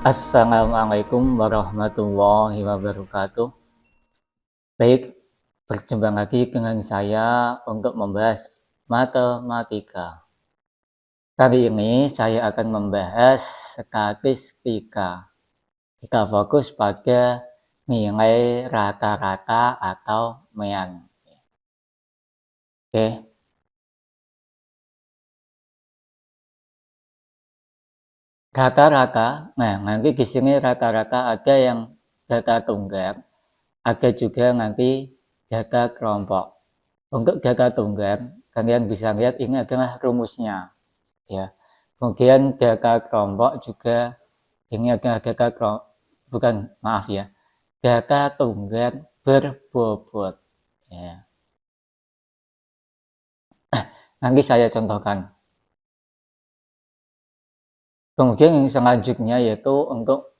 Assalamualaikum warahmatullahi wabarakatuh. Baik, berjumpa lagi dengan saya untuk membahas matematika. Kali ini saya akan membahas statistika. Kita fokus pada nilai rata-rata atau mean. Oke. Rata-rata, nah nanti di sini rata-rata ada yang data tunggal, ada juga nanti data kelompok. Untuk data tunggal, kalian bisa lihat ini adalah rumusnya, ya. Kemudian data kelompok juga ini adalah data kelompok, bukan, maaf ya, data tunggal berbobot, ya. Nanti saya contohkan. Kemudian yang selanjutnya yaitu untuk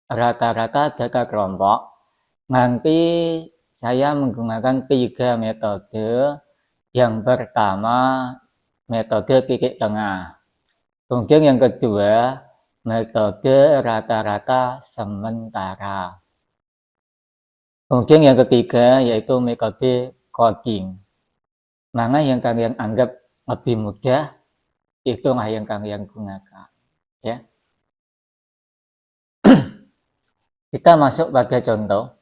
rata-rata data kelompok. Nanti saya menggunakan 3 metode. Yang pertama, metode titik tengah. Kemudian yang kedua, metode rata-rata sementara. Kemudian yang ketiga, yaitu metode coding. Mana yang kalian anggap lebih mudah, itulah yang kalian gunakan. Ya. Kita masuk pada contoh.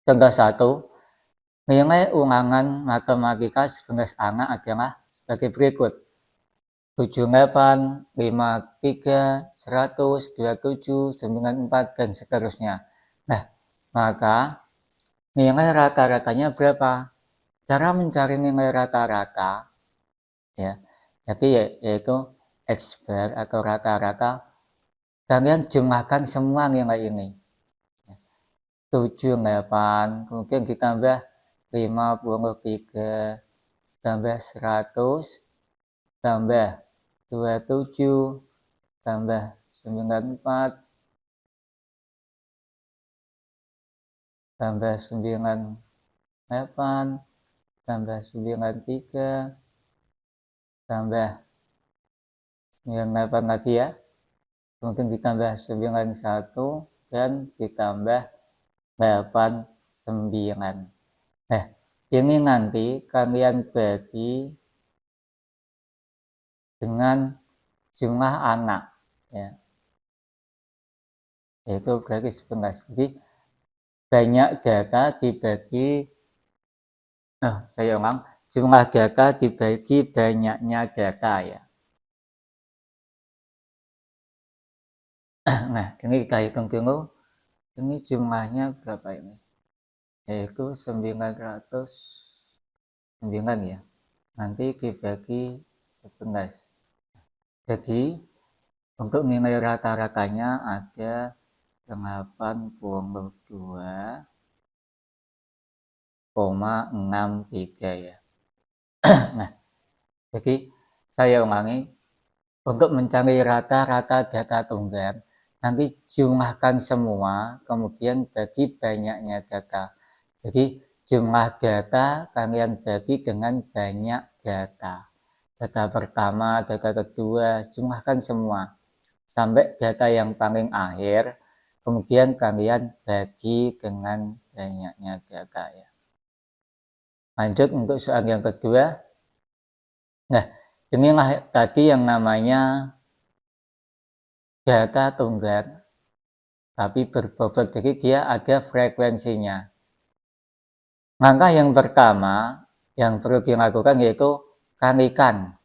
Contoh 1, nilai ulangan matematika 11 anak adalah sebagai berikut. 78, 53, 100, 27, 94, dan seterusnya. Nah, maka nilai rata-ratanya berapa? Cara mencari nilai rata-rata, ya, jadi yaitu X bar atau rata-rata, kalian jumlahkan semua nilai ini. 78, kemudian ditambah 53, tambah 100, tambah 27, tambah 94, tambah 98, tambah 93, tambah 98 lagi ya, kemudian ditambah 91, dan ditambah 89. Nah, ini nanti kalian bagi dengan jumlah anak, ya, yaitu berarti 11. Jadi banyak data dibagi, saya ulang, jumlah data dibagi banyaknya data, ya. Nah, ini kita hitung dulu, ini jumlahnya berapa ini, yaitu 909, ya, nanti dibagi 11. Jadi untuk nilai rata-ratanya ada 82,63, ya. Nah, jadi saya ulangi, untuk mencari rata-rata data tunggal, nanti jumlahkan semua, kemudian bagi banyaknya data. Jadi jumlah data kalian bagi dengan banyak data. Data pertama, data kedua, jumlahkan semua. Sampai data yang paling akhir, kemudian kalian bagi dengan banyaknya data, ya. Lanjut untuk soal yang kedua. Nah, inilah tadi yang namanya data tunggal, tapi berbobot, jadi dia ada frekuensinya. Langkah yang pertama yang perlu dilakukan yaitu kalikan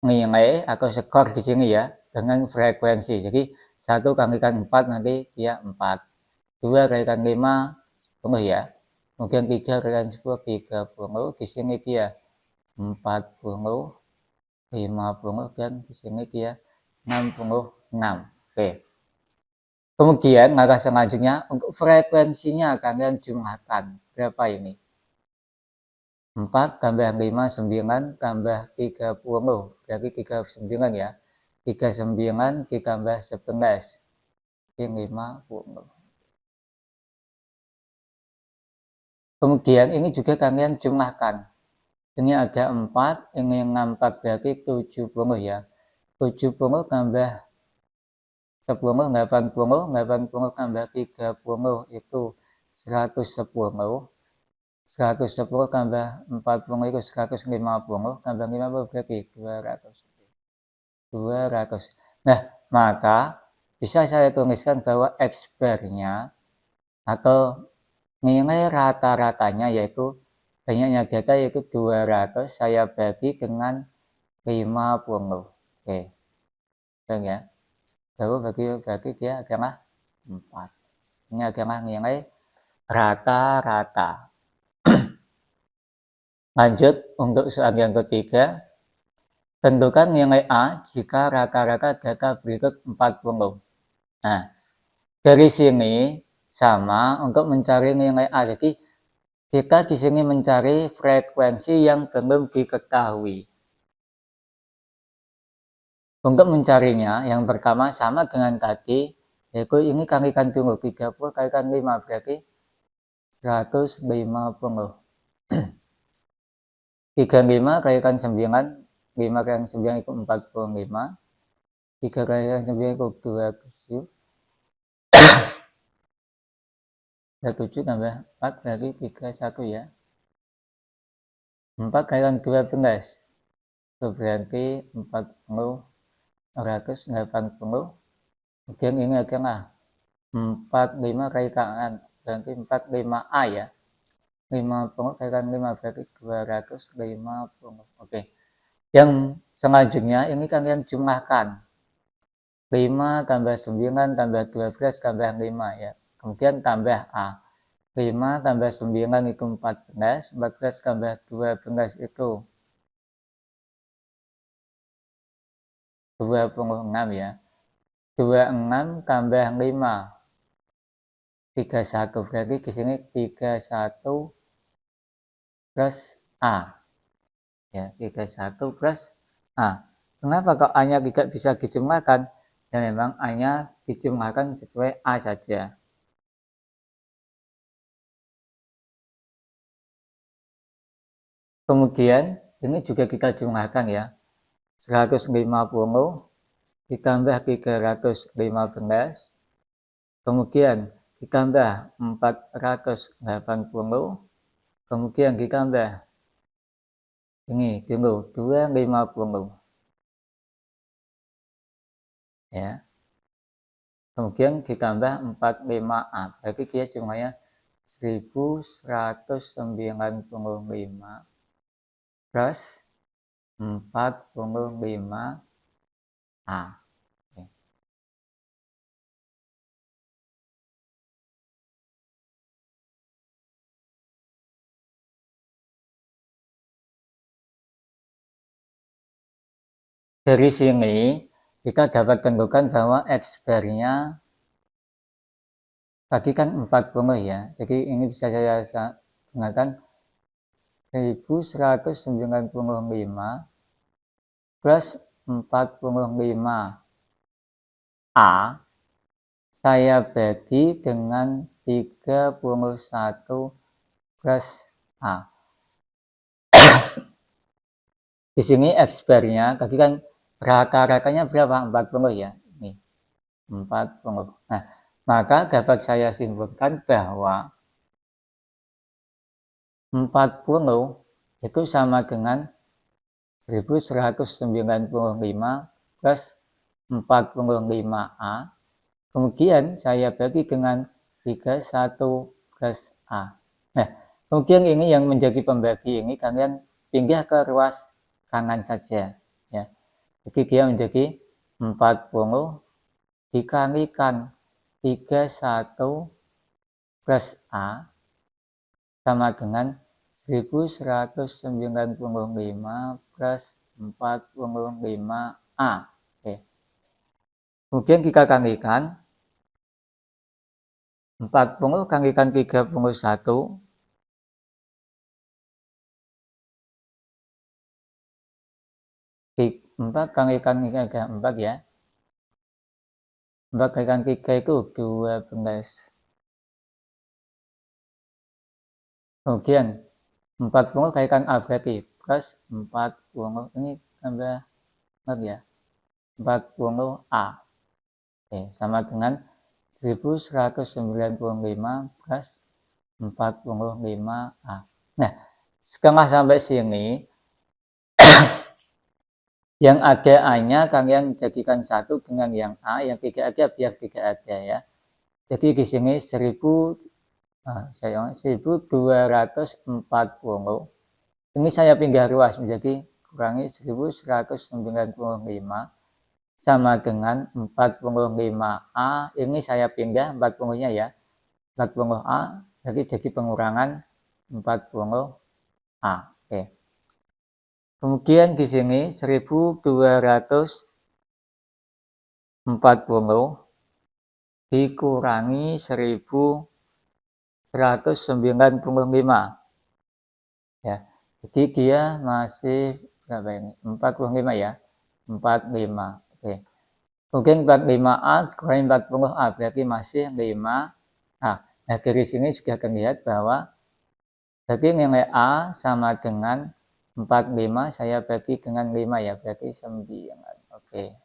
nilai atau skor di sini, ya, dengan frekuensi. Jadi 1 kalikan 4 nanti dia 4, 2 kalikan 5 10, ya, kemudian 3 kalikan 10 30, di sini dia 40, 50, dan di sini dia 66. Oke. Kemudian langkah selanjutnya untuk frekuensinya kalian jumlahkan. Berapa ini? 4 tambah 5, 9, tambah 30, berarti 39, ya. 39 ditambah 11, ini 50. Kemudian ini juga kalian jumlahkan. Ini ada 4, ini 4 berarti 70, ya. 70 tambah 10, 80 tambah 30 itu 110. 110 tambah 40 itu 150, tambah 50 berarti 200. 200. Nah, maka bisa saya tuliskan bahwa X-bar-nya atau nilai rata-ratanya yaitu banyaknya data yaitu 200 saya bagi dengan 50. Oke, ya. Baru bagi dia adalah 4. Ini adalah nilai rata-rata. Lanjut untuk soal yang ketiga. Tentukan nilai A jika rata-rata data berikut 40. Nah, dari sini sama untuk mencari nilai A. Jadi, kita di sini mencari frekuensi yang belum diketahui. Untuk mencarinya, yang pertama sama dengan tadi, yaitu ini kalikan dulu, 30 kalikan 5 berarti 150. 35 kalikan 9, 5 kalikan 9 itu 45. 3 kalikan 9 itu 27. 7 tambah 4 berarti 31 ya. 4 kalikan 12 itu berarti 40, 180. Kemudian ini adalah 45 kalikan berarti 45A ya. 50 kalikan 5 berarti 250. Oke. Yang selanjutnya ini kalian jumlahkan. 5 tambah 9 tambah 12 tambah 5 ya. Kemudian tambah A. 5 tambah 9 itu 14. 14 tambah 12 itu 26 ya. 26 tambah 5. 31. Berarti di sini 31 plus A. Ya, 31 plus A. Kenapa kok A-nya tidak bisa dijumlahkan? Ya memang A-nya dijumlahkan sesuai A saja. Kemudian ini juga kita jumlahkan ya. 150 ditambah 315. Kemudian ditambah 480. Kemudian ditambah ini dulu 250. Ya. Kemudian ditambah 45A. Berarti dia jumlahnya 1195 plus 45A. Oke. Dari sini kita dapat tentukan bahwa X-bar-nya tadi kan 40 ya. Jadi ini bisa saya gunakan 1195 plus 45A saya bagi dengan 31 plus A. Di sini X-bar-nya tadi kan rata-ratanya berapa? 40 ya. Nih, 40. Nah, maka dapat saya simpulkan bahwa 40 itu sama dengan 1195 plus 45A. Kemudian saya bagi dengan 31 plus A. Nah, kemudian ini yang menjadi pembagi ini kalian pindah ke ruas kanan saja ya. Jadi dia menjadi 40 dikalikan 31 plus A sama dengan 1195 plus 45A. Oke. Kemudian kita kalikan 40 kalikan 31 4 kalikan ini ada 4 ya. 4 kalikan 3 itu 12. Kemudian 40 kalikan A berarti plus 40 ini tambah 4 ya. 40A. Oke, sama dengan 1195 plus 45A. Nah, setelah sampai sini, yang ada A-nya kalian jadikan satu dengan yang A, yang tidak ada biar tidak ada ya. Jadi di sini 1240. Ini saya pindah ruas menjadi kurangi 1195 sama dengan 45A. Ini saya pindah 40-nya ya. 40A jadi pengurangan 40A. Oke. Kemudian di sini 1240 dikurangi 1195 ya. Jadi dia masih berapa ini? 45 ya. 45. Oke. Kemudian 45A kurangi 40A berarti masih 5A. Nah, dari sini juga akan lihat bahwa jadi nilai A sama dengan 45 saya bagi dengan 5 ya, berarti 9. Oke.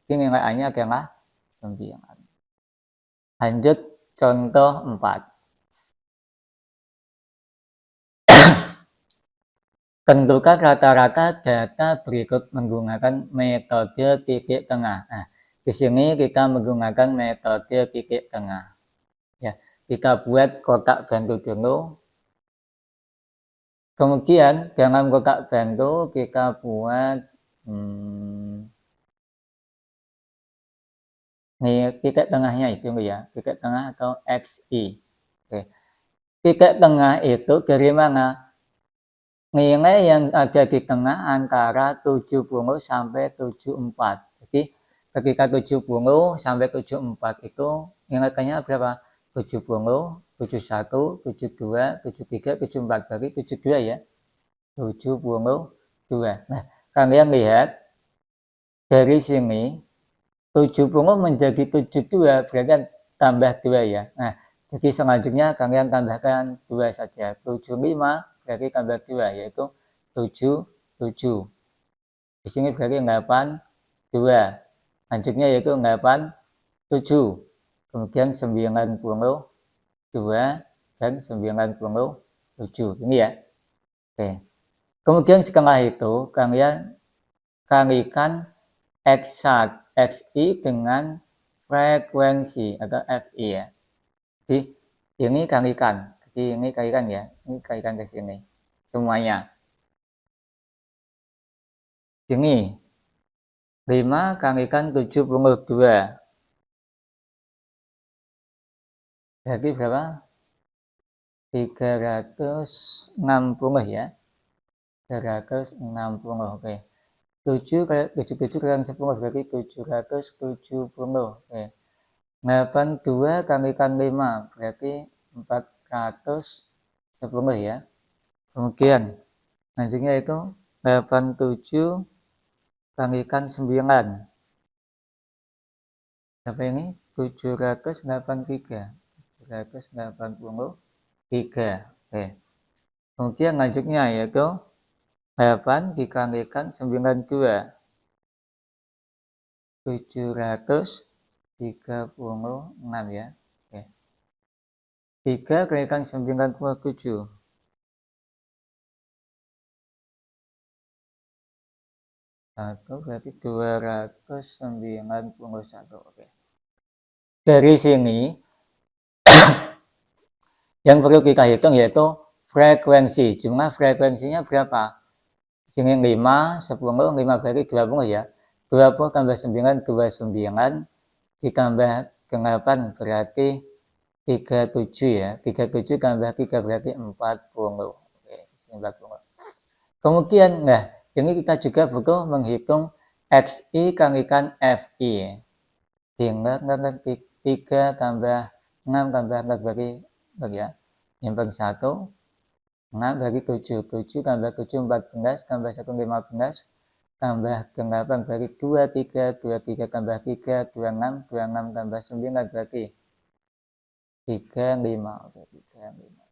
Jadi nilai A-nya adalah 9. Lanjut contoh 4. Tentukan rata-rata data berikut menggunakan metode titik tengah. Nah, di sini kita menggunakan metode titik tengah. Ya, kita buat kotak bantu dulu. Kemudian dalam kotak bantu kita buat nih titik tengahnya itu ya, titik tengah atau XI. Oke. Titik tengah itu dari mana? Nilai yang ada di tengah antara 70 sampai 74. Jadi ketika 70 sampai 74 itu nilainya berapa? 70, 71, 72, 73, 74. Berarti 72 ya. 72. Nah, kalian lihat dari sini 70 menjadi 72 berarti tambah 2 ya. Nah, jadi selanjutnya kalian tambahkan 2 saja. 75 berarti tambah 2 yaitu 77. Di sini berarti 82. Lanjutnya yaitu 87. Kemudian 92 dan 97. Ini ya. Oke. Kemudian setelah itu kalian kalikan XI dengan frekuensi atau FI ya. Jadi ini kalikan. Jadi ini kalikan ya. Ini kalikan ke sini. Semuanya. Sini 5 kalikan 72. Jadi berapa? 360 ya. 360. Oke. 7 kali 77 kali 10 berarti 770. Oke. 82 kalikan 5 berarti 410 ya. Kemudian selanjutnya itu 87 kalikan 9. Berapa ini? 783. 783. Oke. Kemudian lanjutnya yaitu 8 dikalikan 92. 736 ya. Oke. 3 kalikan 97. 1 berarti 291. Oke. Dari sini yang perlu kita hitung yaitu frekuensi. Jumlah frekuensinya berapa? Sini 5, 10, 5 berarti 20 ya. 20 tambah 9, 29. Ditambah 8 berarti 37 ya. 37 tambah 3 berarti 40. Oke, 40. Kemudian, nah, ini kita juga butuh menghitung XI kalikan FI. Sehingga 3 tambah 6 tambah 4 berarti ya. Nyimpen 1, 6 bagi 7. 7 tambah 7, 14. Tambah 1, 15. Tambah 8 berarti 23. 23 tambah 3, 26. 26 tambah 9 berarti 35. Oke, 35.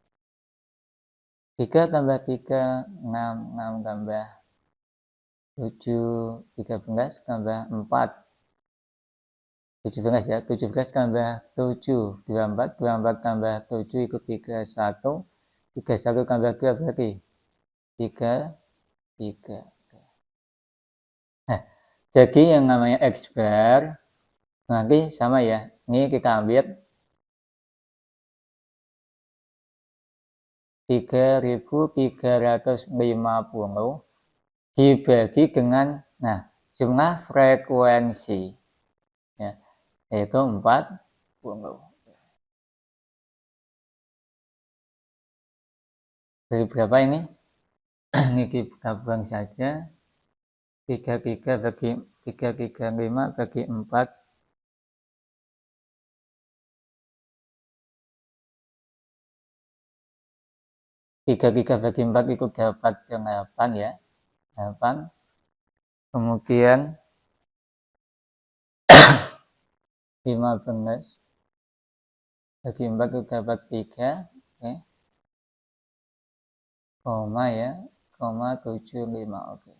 3 tambah 3, 6. 6 tambah 7, 13 tambah 4. 17 ya, 17 tambah 7, 24, 24 tambah 7 ikut 31, 31 tambah 2 berarti 3, 3. Nah, jadi yang namanya X bar, nanti sama ya, ini kita ambil 3.350 dibagi dengan, nah, jumlah frekuensi, ya, yaitu 40. Dari berapa ini? Ini kita buang saja. 335 bagi 4. 3 bagi 4 itu dapat 8 ya. 8. Kemudian 15 bagi 4 itu dapat 3. Oke. Koma ya. 0,75. Oke.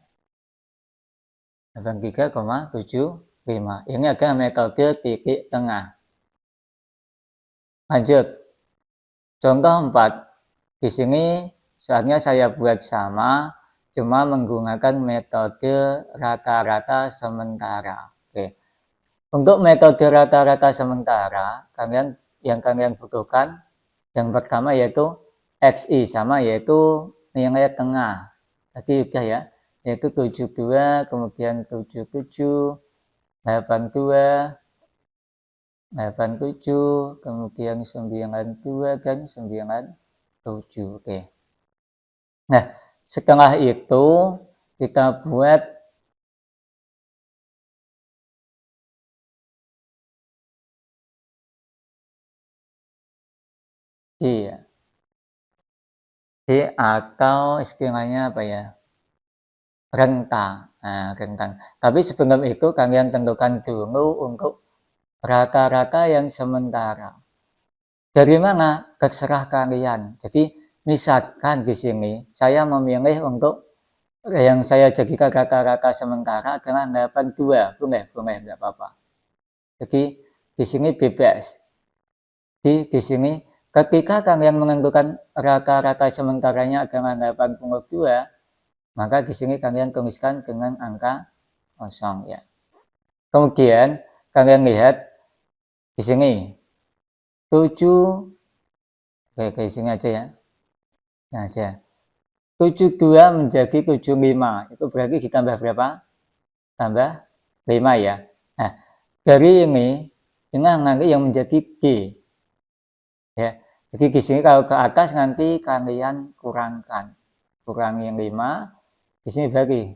83,75. Ini adalah metode titik tengah. Lanjut. Contoh 4. Di sini soalnya saya buat sama, cuma menggunakan metode rata-rata sementara. Oke. Untuk metode rata-rata sementara, yang kalian butuhkan, yang pertama yaitu XI sama, yaitu nilai tengah. Tadi udah ya, yaitu 72, kemudian 77, 82, 87, kemudian 92 dan 97. Oke. Nah, setelah itu kita buat D ya. D atau istilahnya apa ya? Rentang. Nah, rentang. Tapi sebelum itu kalian tentukan dulu untuk rata-rata yang sementara. Dari mana? Terserah kalian. Jadi misalkan di sini saya memilih untuk yang saya jadikan rata-rata sementara adalah 82. Boleh, nggak apa-apa. Jadi di sini bebas. Di sini ketika kalian menentukan rata-rata sementaranya adalah 82, maka di sini kalian tuliskan dengan angka kosong ya. Kemudian kalian lihat di sini 7, oke, di sini aja ya. Nah aja. 72 menjadi 75, itu berarti ditambah berapa? Tambah 5 ya. Nah, dari ini nanti yang menjadi D. Ya. Jadi di sini kalau ke atas nanti kalian kurangkan. Kurangi 5, di sini berarti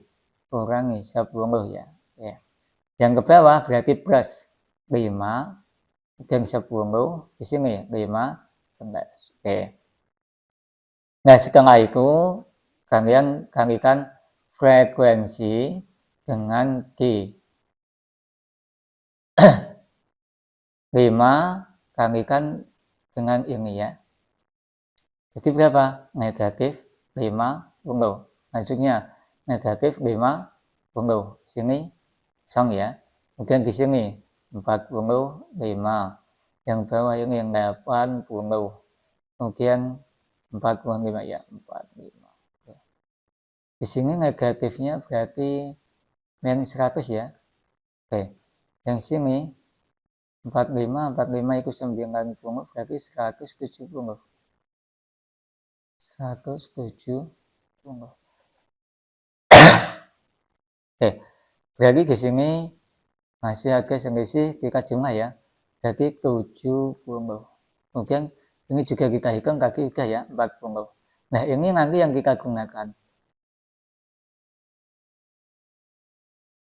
kurangi 10 ya. Ya. Yang ke bawah berarti plus 5 dan 10, di sini 15. Oke. Nah, setelah itu kalian kalikan frekuensi dengan D. 5 kalikan dengan ini ya. Jadi berapa? Negatif 50. Lanjutnya negatif 50. Sini kosong ya. Kemudian di sini 45. Yang bawah ini yang 80. Kemudian 45 ya, 45. Di sini negatifnya berarti minus 100 ya. Oke. Yang sini 45 itu 90, berarti 170. 170. Oke. Berarti di sini masih ada selisih kita jumlah ya. Jadi 70. Kemudian ini juga kita hitung tadi udah ya 40. Nah, ini nanti yang kita gunakan.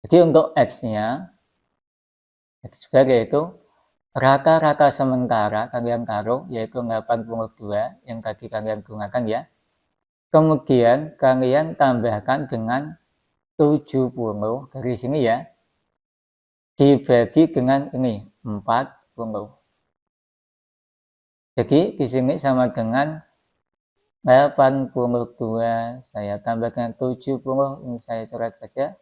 Jadi untuk X-nya, X bar yaitu rata-rata sementara kalian taruh, yaitu 82 yang tadi kalian gunakan ya. Kemudian kalian tambahkan dengan 70 dari sini ya. Dibagi dengan ini 40. Jadi di sini sama dengan 82, saya tambahkan 70, ini saya coret saja.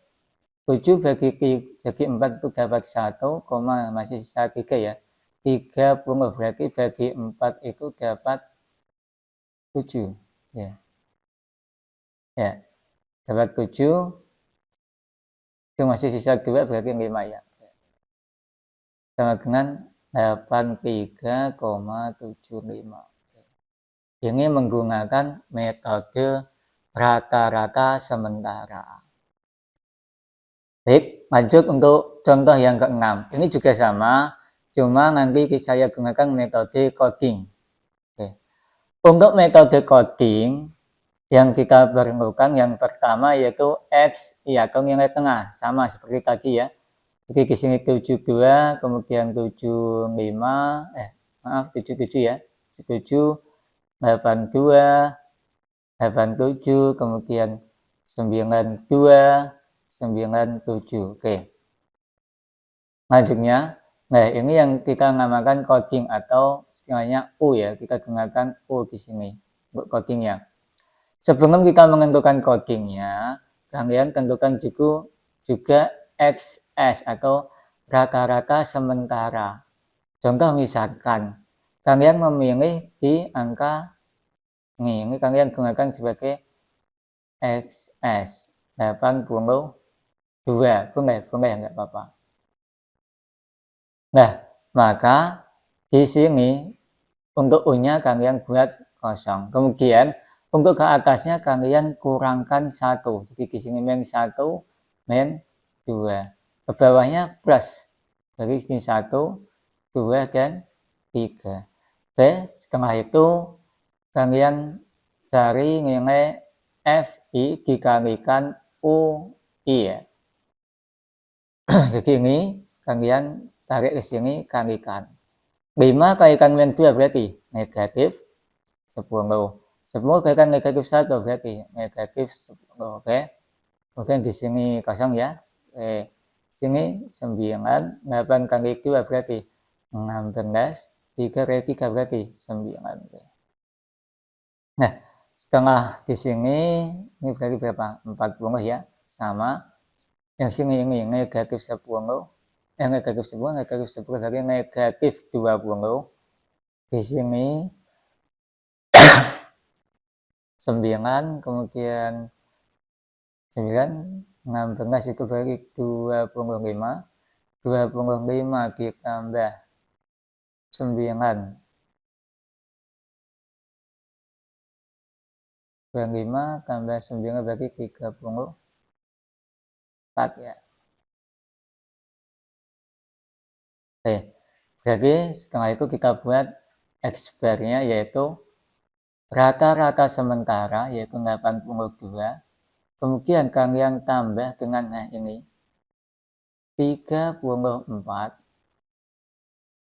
7 bagi 4 itu dapat 1, masih sisa 3 ya. 30 berarti bagi 4 itu dapat 7 ya. Ya, dapat 7 itu masih sisa 2 berarti 5 ya. Sama dengan 83,75. Ini menggunakan metode rata-rata sementara. Baik, lanjut untuk contoh yang ke-6. Ini juga sama, cuma nanti saya gunakan metode coding. Oke. Untuk metode coding, yang kita perlukan yang pertama yaitu X, ya, atau nilai tengah, sama seperti tadi ya. Jadi di sini 72, kemudian 75, 77 ya. 77, 82, 87, kemudian 92, 97. Oke. Selanjutnya, nah ini yang kita namakan coding atau istilahnya U ya. Kita gunakan U di sini untuk codingnya. Sebelum kita menentukan codingnya, kalian tentukan juga XS atau rata-rata sementara. Contoh misalkan, kalian memilih di angka ini kalian gunakan sebagai XS 82, boleh nggak apa-apa. Nah, maka di sini untuk U-nya kalian buat kosong. Kemudian untuk ke atasnya kalian kurangkan 1. Jadi di sini min 1, min 2. Ke bawahnya plus. Jadi ini 1, 2, dan 3. Oke, setelah itu kalian cari nilai FI dikalikan UI ya. Jadi ini kalian tarik ke sini kalikan. 5 kalikan min 2 berarti negatif 10. 10 kalikan negatif 1 berarti negatif 10. Oke. Kemudian di sini kosong ya. Oke. Sini 9, 8 kali 2 berarti 16, 3 kali 3 berarti 9. Oke. Nah, setelah di sini ini berarti berapa? 40 ya. Sama. Yang sini ini negatif 10. Negatif 10 berarti negatif 20. Di sini 9, kemudian 9, 16 itu berarti 25. 25 ditambah 9. 25 tambah 9 berarti 34 ya. Oke, jadi setelah itu kita buat X bar-nya yaitu rata-rata sementara yaitu 82. Kemudian kalian tambah dengan ini 34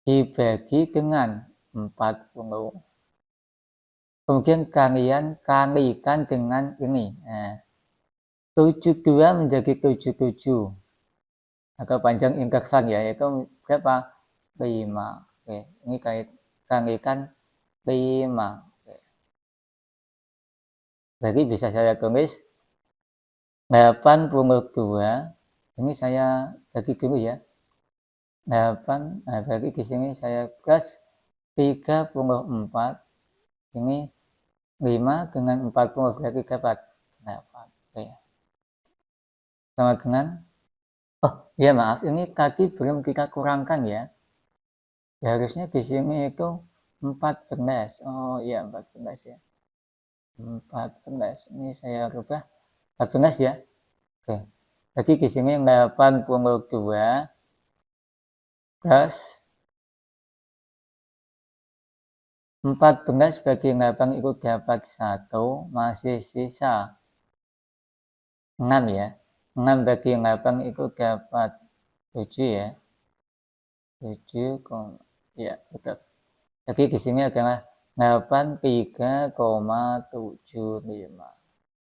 dibagi dengan 40. Kemudian kalian kalikan dengan ini. Nah, 72 menjadi 77. Atau panjang interval ya, yaitu berapa? 5. Oke, ini kalikan 5. Oke. Jadi bisa saya tulis 82. Ini saya bagi dulu ya. 8, nah bagi di sini saya plus 34. Ini 5 dengan 40 berarti dapat 8. Oke. Sama dengan, oh ya maaf, ini tadi belum kita kurangkan ya. Ya harusnya di sini itu 14. Oh iya 14 ya. 14. Ini saya rubah 14 ya. Oke. Jadi di sini 82 plus 14 bagi 8 itu dapat 1, masih sisa 6 ya. 6 bagi 8 itu dapat 7 ya. 7, ya betul. Jadi di sini adalah 83,75.